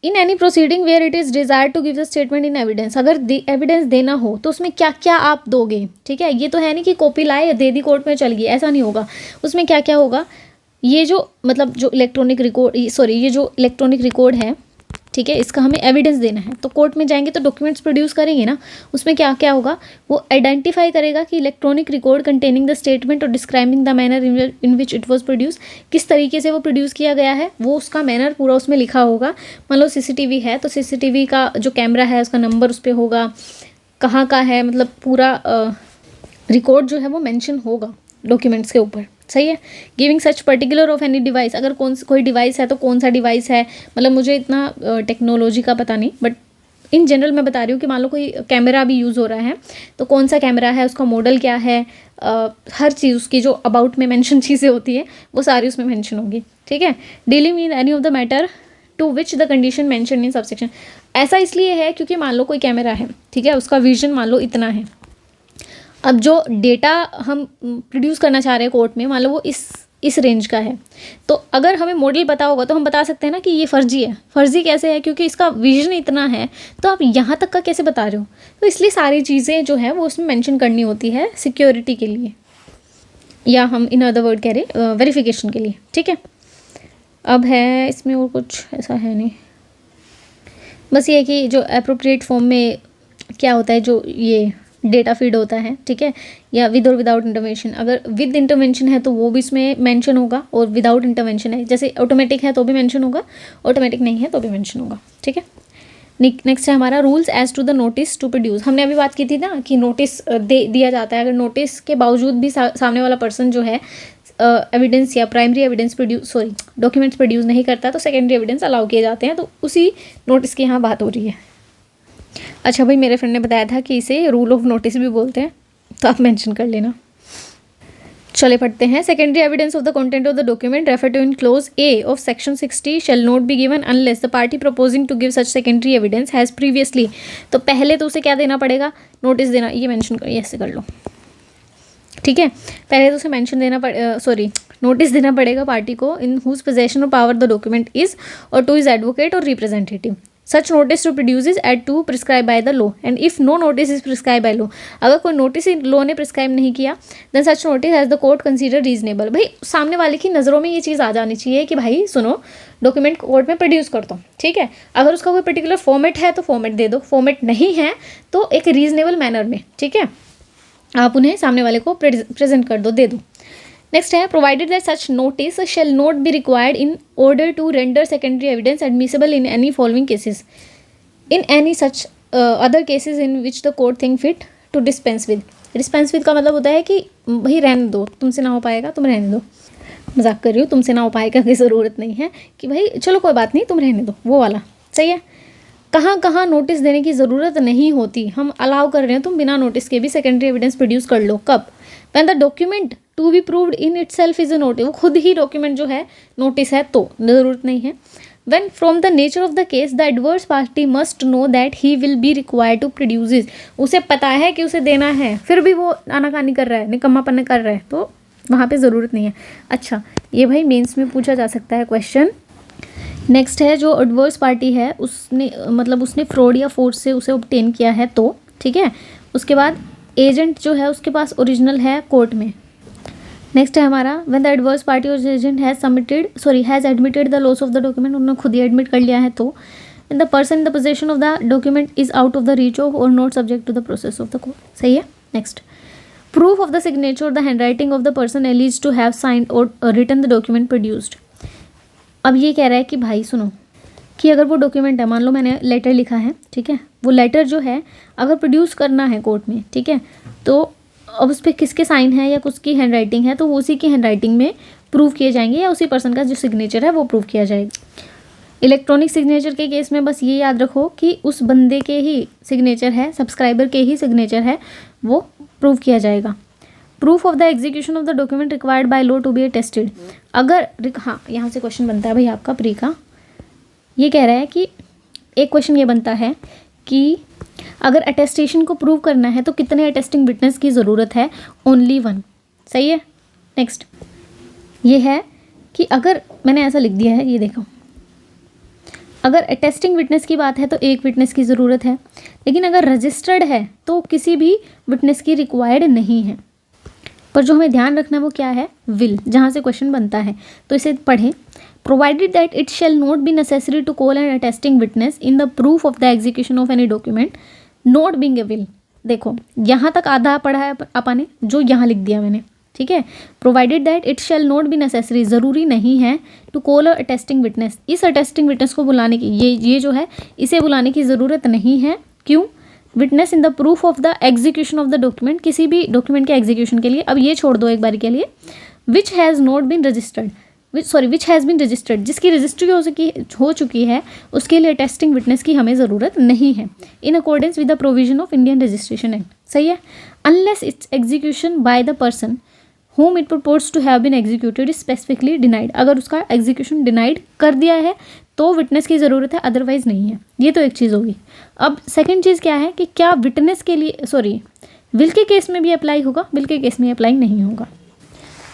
in any proceeding where it is desire to give the statement in evidence, अगर एविडेंस देना हो तो उसमें क्या क्या आप दोगे, ठीक है। ये तो है नहीं कि कॉपी लाए दे दी कोर्ट में चल गई, ऐसा नहीं होगा। उसमें क्या क्या होगा, ये जो मतलब जो इलेक्ट्रॉनिक रिकॉर्ड है, ठीक है, इसका हमें एविडेंस देना है तो कोर्ट में जाएंगे तो डॉक्यूमेंट्स प्रोड्यूस करेंगे ना। उसमें क्या क्या होगा, वो आइडेंटिफाई करेगा कि electronic record containing the statement or describing the manner in which it was produce, किस तरीके से वो प्रोड्यूस किया गया है, वो उसका मैनर पूरा उसमें लिखा होगा। मान लो सीसीटीवी है तो सीसीटीवी का जो कैमरा है उसका नंबर उस पर होगा, कहाँ का है, मतलब पूरा रिकॉर्ड जो है वो मेंशन होगा डॉक्यूमेंट्स के ऊपर। सही है। Giving such particular of any device, अगर कोई डिवाइस है तो कौन सा डिवाइस है, मतलब मुझे इतना टेक्नोलॉजी का पता नहीं, बट इन जनरल मैं बता रही हूँ कि मान लो कोई कैमरा भी यूज़ हो रहा है तो कौन सा कैमरा है, उसका मॉडल क्या है, हर चीज़ उसकी जो अबाउट में मेंशन चीज़ें होती है वो सारी उसमें मेंशन होगी, ठीक है। Dealing in any of the matter to which the condition mention in subsection, ऐसा इसलिए है क्योंकि मान लो कोई कैमरा है, ठीक है, उसका विजन मान लो इतना है। अब जो डेटा हम प्रोड्यूस करना चाह रहे हैं कोर्ट में, मान लो वो इस रेंज का है, तो अगर हमें मॉडल पता होगा तो हम बता सकते हैं ना कि ये फर्जी है। फर्जी कैसे है, क्योंकि इसका विजन इतना है, तो आप यहाँ तक का कैसे बता रहे हो। तो इसलिए सारी चीज़ें जो है वो उसमें मेंशन करनी होती है सिक्योरिटी के लिए, या हम इन अदर वर्ड कह रहे वेरिफिकेशन के लिए, ठीक है। अब है इसमें और कुछ ऐसा है नहीं, बस ये है कि जो अप्रोप्रिएट फॉर्म में क्या होता है, जो ये डेटा फीड होता है, ठीक है, या विद और विदाउट इंटरवेंशन। अगर विद इंटरवेंशन है तो वो भी इसमें मेंशन होगा, और विदाउट इंटरवेंशन है, जैसे ऑटोमेटिक है तो भी मेंशन होगा, ऑटोमेटिक नहीं है तो भी मेंशन होगा, ठीक है। नेक्स्ट है हमारा rules as to the notice to produce. हमने अभी बात की थी ना कि नोटिस दिया जाता है, अगर नोटिस के बावजूद भी सामने वाला पर्सन जो है एविडेंस या प्राइमरी एविडेंस डॉक्यूमेंट्स प्रोड्यूस नहीं करता तो सेकेंडरी एविडेंस अलाउ किए जाते हैं, तो उसी नोटिस की यहाँ बात हो रही है। अच्छा भाई, मेरे फ्रेंड ने बताया था कि इसे रूल ऑफ नोटिस भी बोलते हैं, तो आप मेंशन कर लेना। चले पढ़ते हैं। Secondary evidence of the content of the document refer to in clause A of section 60 shall not be given unless the party proposing to give such secondary evidence has previously, तो पहले तो उसे क्या देना पड़ेगा, नोटिस देना, ये mention कर, ऐसे कर लो, ठीक है। पहले तो उसे मेंशन देना नोटिस देना पड़ेगा पार्टी को इन हुज पोजेशन और पावर द डॉक्यूमेंट इज, और टू इज एडवोकेट और representative. Such notice to produce is at to prescribe by the law and if no notice is prescribe by law, अगर कोई notice law ने prescribe नहीं किया then such notice as the court consider reasonable. भाई सामने वाले की नज़रों में ये चीज़ आ जानी चाहिए कि भाई सुनो, डॉक्यूमेंट कोर्ट में प्रोड्यूस करता हूँ, ठीक है। अगर उसका कोई पर्टिकुलर फॉर्मेट है तो फॉर्मेट दे दो, फॉर्मेट नहीं है तो एक रीजनेबल मैनर में, ठीक है, आप उन्हें सामने वाले को प्रेजेंट कर दो, दे दो। नेक्स्ट है provided that such notice shall not be required in order to render secondary evidence admissible in any following cases in any such other cases in which the court think fit to dispense with. Dispense with का मतलब होता है कि भाई रहने दो, तुमसे ना हो पाएगा तुम रहने दो, मजाक कर रही हूँ, तुमसे ना हो पाएगा की ज़रूरत नहीं है, कि भाई चलो कोई बात नहीं तुम रहने दो, वो वाला। सही है। कहाँ कहाँ नोटिस देने की ज़रूरत नहीं होती, हम अलाउ कर रहे हैं तुम बिना नोटिस के भी सेकेंडरी एविडेंस प्रोड्यूस कर लो। कब? When the document to be proved in itself is a notice, वो खुद ही डॉक्यूमेंट जो है नोटिस है तो ज़रूरत नहीं है। When from the nature of the case the adverse party must know that he will be required to produce, उसे पता है कि उसे देना है फिर भी वो आनाकानी कर रहा है, निकम्मापन कर रहा है, तो वहाँ पे ज़रूरत नहीं है। अच्छा, ये भाई मेंस में पूछा जा सकता है क्वेश्चन। नेक्स्ट है, जो एडवर्स पार्टी है उसने मतलब उसने फ्रॉड या फोर्स से उसे ऑब्टेन किया है तो, ठीक है। उसके बाद एजेंट जो है उसके पास ओरिजिनल है कोर्ट में। नेक्स्ट है हमारा, when the adverse party or agent has admitted the loss of the document, उन्होंने खुद ही एडमिट कर लिया है तो, and the person in the possession of the document is out of the reach of or not subject to the process of the court. सही है। Next, proof of the signature the handwriting of the person एलिज to have signed और written the document produced. अब ये कह रहा है कि भाई सुनो, कि अगर वो डॉक्यूमेंट है, मान लो मैंने लेटर लिखा है, ठीक है, वो लेटर जो है अगर प्रोड्यूस करना है कोर्ट में, ठीक है, तो अब उस पर किसके साइन है या किसकी हैंड राइटिंग है, तो वो उसी की हैंड राइटिंग में प्रूव किए जाएंगे या उसी पर्सन का जो सिग्नेचर है वो प्रूव किया जाएगा। इलेक्ट्रॉनिक सिग्नेचर के केस में बस ये याद रखो कि उस बंदे के ही सिग्नेचर है, सब्सक्राइबर के ही सिग्नेचर है, वो प्रूव किया जाएगा। Proof of the execution of the document required by law to be attested. अगर हाँ, यहाँ से क्वेश्चन बनता है भाई आपका प्री का, ये कह रहा है कि एक क्वेश्चन ये बनता है कि अगर अटेस्टेशन को प्रूव करना है तो कितने अटेस्टिंग विटनेस की ज़रूरत है? Only one. सही है। नेक्स्ट ये है कि अगर मैंने ऐसा लिख दिया है, ये देखो, अगर अटेस्टिंग विटनेस की बात है तो एक विटनेस की ज़रूरत है, लेकिन अगर रजिस्टर्ड है तो किसी भी विटनेस की रिक्वायर्ड नहीं है। पर जो हमें ध्यान रखना है वो क्या है? विल, जहाँ से क्वेश्चन बनता है। तो इसे पढ़ें। Provided that it shall not be necessary to call an attesting witness in the proof of the execution of any document not being a will. देखो यहाँ तक आधा पढ़ा है अपन, जो यहाँ लिख दिया मैंने, ठीक है। Provided that it shall not be necessary, ज़रूरी नहीं है to call a attesting witness, इस अटेस्टिंग विटनेस को बुलाने की, ये जो है इसे बुलाने की ज़रूरत नहीं है। क्यों? Witness in the proof of the execution of the document, किसी भी डॉक्यूमेंट के एग्जीक्यूशन के लिए। अब ये छोड़ दो एक बार के लिए। Which has not been registered, which has been registered, जिसकी रजिस्ट्री हो चुकी है, उसके लिए टेस्टिंग विटनेस की हमें ज़रूरत नहीं है, in accordance with the provision of Indian registration act. सही है। Unless it's execution by the person whom it purports to have been executed is specifically denied, अगर उसका एग्जीक्यूशन डिनाइड कर दिया है तो विटनेस की ज़रूरत है, अदरवाइज नहीं है। ये तो एक चीज़ होगी। अब सेकंड चीज़ क्या है कि क्या विटनेस के लिए विल के केस में भी अप्लाई होगा? विल के केस में अप्लाई नहीं होगा।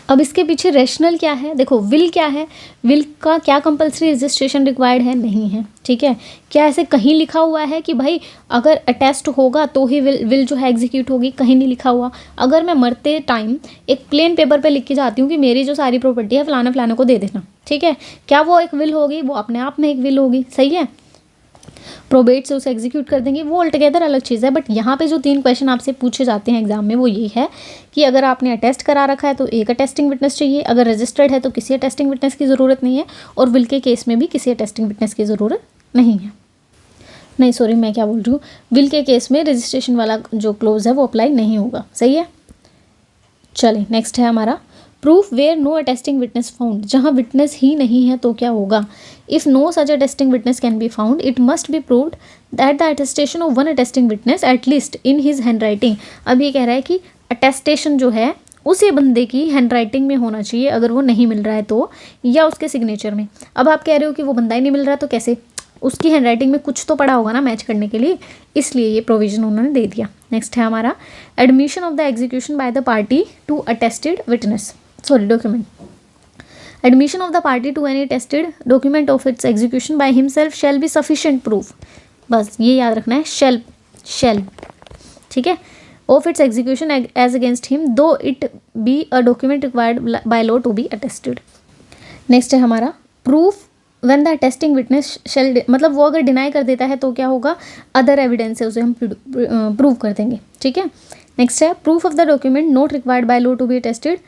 अब इसके पीछे रैशनल क्या है? देखो, विल क्या है, विल का क्या कंपलसरी रजिस्ट्रेशन रिक्वायर्ड है? नहीं है, ठीक है। क्या ऐसे कहीं लिखा हुआ है कि भाई अगर अटेस्ट होगा तो ही विल जो है एग्जीक्यूट होगी? कहीं नहीं लिखा हुआ। अगर मैं मरते टाइम एक प्लेन पेपर पे लिख के जाती हूँ कि मेरी जो सारी प्रॉपर्टी है फलाना फलाना को दे देना, ठीक है, क्या वो एक विल होगी? वो अपने आप में एक विल होगी। सही है। प्रोबेट से उसे एग्जीक्यूट कर देंगे, वो ऑलटुगेदर अलग चीज़ है। बट यहाँ पे जो 3 क्वेश्चन आपसे पूछे जाते हैं एग्जाम में वो ये है कि अगर आपने अटेस्ट करा रखा है तो एक अटेस्टिंग विटनेस चाहिए, अगर रजिस्टर्ड है तो किसी अटेस्टिंग विटनेस की ज़रूरत नहीं है, और विल के केस में भी किसी अटेस्टिंग विटनेस की ज़रूरत नहीं है। नहीं सॉरी, मैं क्या बोल रही हूँ, विल के केस में रजिस्ट्रेशन वाला जो क्लोज है वो अप्लाई नहीं होगा। सही है। चलिए नेक्स्ट है हमारा, proof where no attesting witness found, जहाँ विटनेस ही नहीं है तो क्या होगा? If no such attesting witness can be found it must be proved that the attestation of one attesting witness at least in his hand writing. अब ये कह रहा है कि अटेस्टेशन जो है उसी बंदे की हैंड राइटिंग में होना चाहिए, अगर वो नहीं मिल रहा है तो, या उसके सिग्नेचर में। अब आप कह रहे हो कि वो बंदा ही नहीं मिल रहा है तो कैसे? उसकी हैंड राइटिंग में कुछ तो पड़ा होगा ना मैच करने के लिए, इसलिए ये प्रोविजन उन्होंने दे दिया। नेक्स्ट है हमारा, admission of the execution by the party to attested witness, document. Admission of the party to any attested document of its execution by himself shall be sufficient proof, बस ये याद रखना है, shall, ठीक है, of its execution as against him though it be a document required by law to be attested। Next है हमारा, proof when the attesting witness shall, मतलब वो अगर डिनाई कर देता है तो क्या होगा? अदर एविडेंस है, उसे हम प्रूव कर देंगे, ठीक है। नेक्स्ट है, proof of the document not required by law to be attested,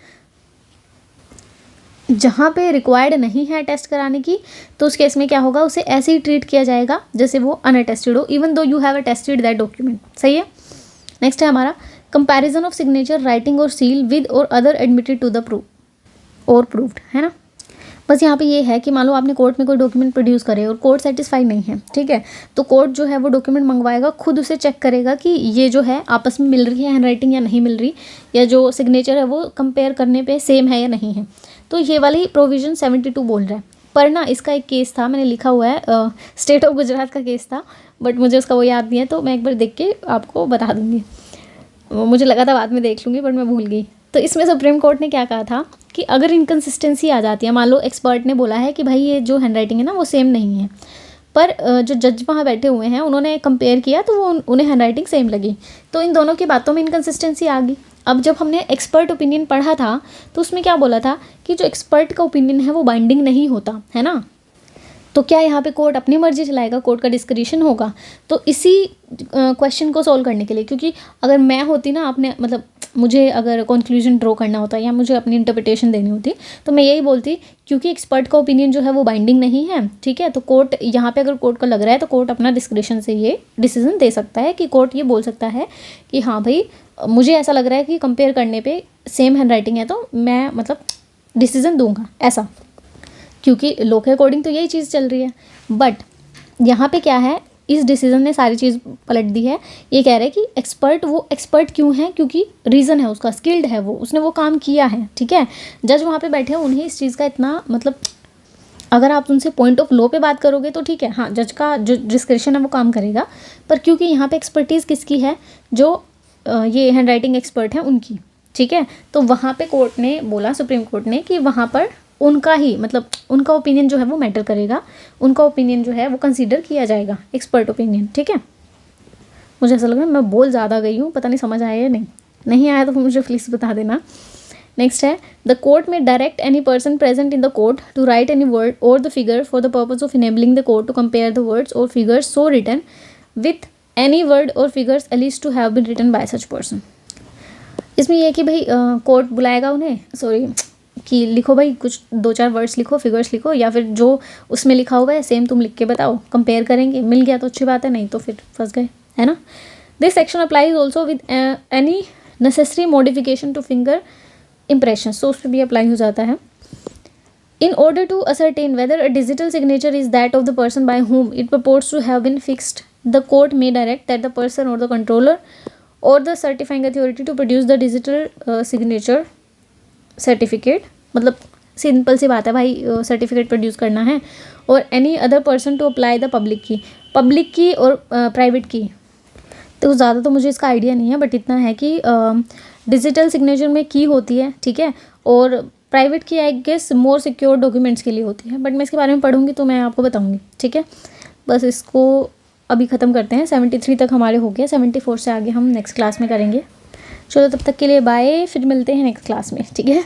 जहाँ पे रिक्वायर्ड नहीं है टेस्ट कराने की तो उस केस में क्या होगा? उसे ऐसे ही ट्रीट किया जाएगा जैसे वो अनअटेस्टेड हो, even though you have attested that document. सही है। नेक्स्ट है हमारा, comparison of signature, writing or seal with or other admitted to the proof or proved, है ना। बस यहाँ पे ये है कि मान लो आपने कोर्ट में कोई डॉक्यूमेंट प्रोड्यूस करे और कोर्ट सेटिस्फाई नहीं है, ठीक है, तो कोर्ट जो है वो डॉक्यूमेंट मंगवाएगा, खुद उसे चेक करेगा कि ये जो है आपस में मिल रही है हैंड राइटिंग या नहीं मिल रही, या जो सिग्नेचर है वो कंपेयर करने पे सेम है या नहीं है। तो ये वाली प्रोविज़न 72 बोल रहा है। पर ना इसका एक केस था, मैंने लिखा हुआ है, स्टेट ऑफ गुजरात का केस था, बट मुझे उसका वो याद नहीं है, तो मैं एक बार देख के आपको बता दूँगी। मुझे लगा था बाद में देख लूँगी बट मैं भूल गई। तो इसमें सुप्रीम कोर्ट ने क्या कहा था कि अगर इनकन्सिस्टेंसी आ जाती है, मान लो एक्सपर्ट ने बोला है कि भाई ये जो हैंडराइटिंग है ना वो सेम नहीं है, पर जो जज वहाँ बैठे हुए हैं उन्होंने कंपेयर किया तो वो उन्हें हैंडराइटिंग सेम लगी, तो इन दोनों की बातों में इनकन्सिस्टेंसी आ गई। अब जब हमने एक्सपर्ट ओपिनियन पढ़ा था तो उसमें क्या बोला था कि जो एक्सपर्ट का ओपिनियन है वो बाइंडिंग नहीं होता है ना, तो क्या यहाँ पे कोर्ट अपनी मर्जी चलाएगा, कोर्ट का डिस्क्रिशन होगा। तो इसी क्वेश्चन को सॉल्व करने के लिए, क्योंकि अगर मैं होती ना, आपने मतलब मुझे अगर कंक्लूजन ड्रॉ करना होता या मुझे अपनी इंटरप्रिटेशन देनी होती तो मैं यही बोलती, क्योंकि एक्सपर्ट का ओपिनियन जो है वो बाइंडिंग नहीं है, ठीक है, तो कोर्ट यहाँ पे अगर कोर्ट को लग रहा है तो कोर्ट अपना डिस्क्रिशन से ये डिसीजन दे सकता है कि कोर्ट ये बोल सकता है कि हाँ भाई मुझे ऐसा लग रहा है कि कंपेयर करने पे सेम हैंडराइटिंग है तो मैं मतलब डिसीजन दूंगा ऐसा, क्योंकि लॉ के अकॉर्डिंग तो यही चीज़ चल रही है। बट यहाँ पे क्या है, इस डिसीजन ने सारी चीज़ पलट दी है। ये कह रहे हैं कि एक्सपर्ट वो एक्सपर्ट क्यों है, क्योंकि रीज़न है उसका, स्किल्ड है वो, उसने वो काम किया है, ठीक है। जज वहाँ पे बैठे हैं, उन्हें इस चीज़ का इतना मतलब, अगर आप उनसे पॉइंट ऑफ लॉ पे बात करोगे तो ठीक है, हाँ जज का जो डिस्क्रिशन है वो काम करेगा, पर क्योंकि यहाँ पे एक्सपर्टीज़ किसकी है, जो ये हैंड राइटिंग एक्सपर्ट हैं उनकी, ठीक है। तो वहाँ पे कोर्ट ने बोला, सुप्रीम कोर्ट ने, कि वहाँ पर उनका ही मतलब उनका ओपिनियन जो है वो मैटर करेगा, उनका ओपिनियन जो है वो कंसीडर किया जाएगा, एक्सपर्ट ओपिनियन, ठीक है। मुझे ऐसा लग रहा है मैं बोल ज़्यादा गई हूँ, पता नहीं समझ आया या नहीं आया तो मुझे प्लीज़ बता देना। नेक्स्ट है, द कोर्ट में direct any person present in the court to write any word or the figure for the purpose of enabling the court to compare the words or figures so written with any word or figures alleged to have been written by such person. इसमें यह है कि भाई court बुलाएगा उन्हें, sorry कि लिखो भाई कुछ 2-4 वर्ड्स लिखो, फिगर्स लिखो, या फिर जो उसमें लिखा हुआ है सेम तुम लिख के बताओ, कंपेयर करेंगे, मिल गया तो अच्छी बात है, नहीं तो फिर फंस गए, है ना। This section applies also with any necessary modification to finger impression, so उस पर भी अप्लाई हो जाता है। In order to ascertain whether a digital signature is that of the person by whom it purports to have been fixed, the court may direct that the person or the controller or the certifying authority to produce the digital signature certificate, मतलब simple सी बात है भाई, certificate produce करना है, और any other person to apply the public की और प्राइवेट की। तो ज़्यादा तो मुझे इसका आइडिया नहीं है, बट इतना है कि डिजिटल सिग्नेचर में की होती है, ठीक है, और प्राइवेट की I guess more secure documents के लिए होती है, बट मैं इसके बारे में पढ़ूंगी तो मैं आपको बताऊंगी, ठीक है। बस इसको अभी ख़त्म करते हैं, 73 तक हमारे हो गया, 74 से आगे हम नेक्स्ट क्लास में करेंगे। चलो तब तक के लिए बाय, फिर मिलते हैं नेक्स्ट क्लास में, ठीक है।